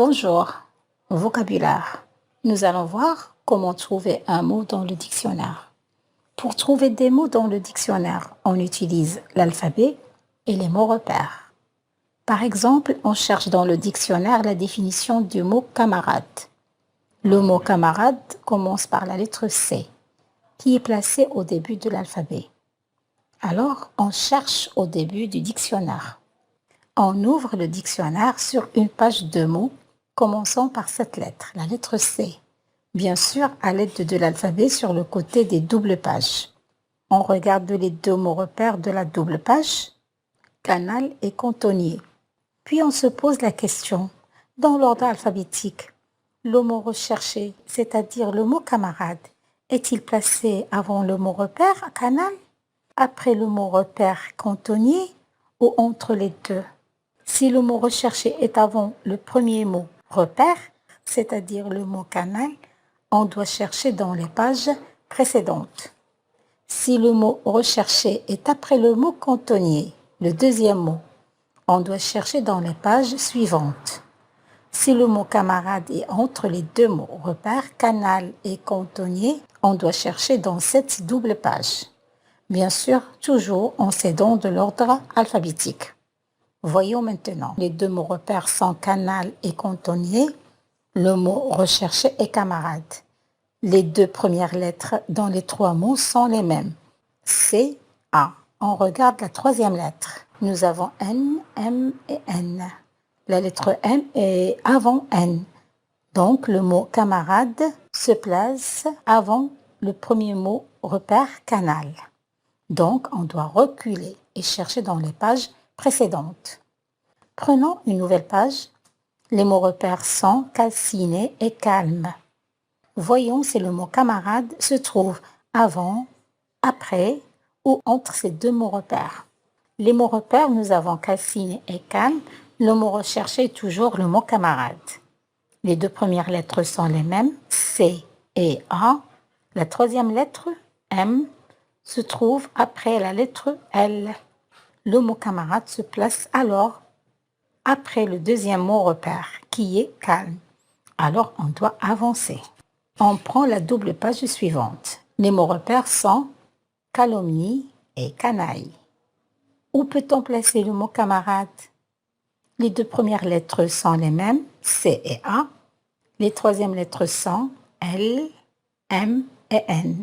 Bonjour, vocabulaire. Nous allons voir comment trouver un mot dans le dictionnaire. Pour trouver des mots dans le dictionnaire, on utilise l'alphabet et les mots repères. Par exemple, on cherche dans le dictionnaire la définition du mot camarade. Le mot camarade commence par la lettre C, qui est placée au début de l'alphabet. Alors, on cherche au début du dictionnaire. On ouvre le dictionnaire sur une page de mots commençant par cette lettre, la lettre C. Bien sûr, à l'aide de l'alphabet sur le côté des doubles pages. On regarde les deux mots repères de la double page, canal et cantonnier. Puis on se pose la question, dans l'ordre alphabétique, le mot recherché, c'est-à-dire le mot camarade, est-il placé avant le mot repère, canal, après le mot repère, cantonnier, ou entre les deux? Si le mot recherché est avant le premier mot repère, c'est-à-dire le mot canal, on doit chercher dans les pages précédentes. Si le mot recherché est après le mot cantonnier, le deuxième mot, on doit chercher dans les pages suivantes. Si le mot camarade est entre les deux mots repère, canal et cantonnier, on doit chercher dans cette double page. Bien sûr, toujours en s'aidant de l'ordre alphabétique. Voyons maintenant. Les deux mots repères sont canal et cantonnier. Le mot recherché est camarade. Les deux premières lettres dans les trois mots sont les mêmes. C, A. On regarde la troisième lettre. Nous avons N, M et N. La lettre M est avant N. Donc, le mot camarade se place avant le premier mot repère canal. Donc, on doit reculer et chercher dans les pages précédentes. Prenons une nouvelle page. Les mots repères sont calciné et calme. Voyons si le mot camarade se trouve avant, après ou entre ces deux mots repères. Les mots repères, nous avons calciné et calme. Le mot recherché est toujours le mot camarade. Les deux premières lettres sont les mêmes, C et A. La troisième lettre, M, se trouve après la lettre L. Le mot camarade se place alors après le deuxième mot repère, qui est calme. Alors, on doit avancer. On prend la double page suivante. Les mots repères sont calomnie et canaille. Où peut-on placer le mot camarade? Les deux premières lettres sont les mêmes, C et A. Les troisièmes lettres sont L, M et N.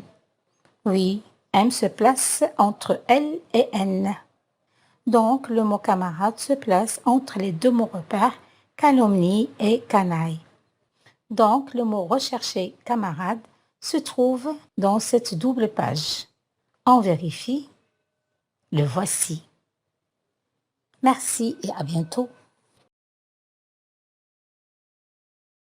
Oui, M se place entre L et N. Donc, le mot camarade se place entre les deux mots repères, calomnie et canaille. Donc, le mot recherché, camarade, se trouve dans cette double page. On vérifie. Le voici. Merci et à bientôt.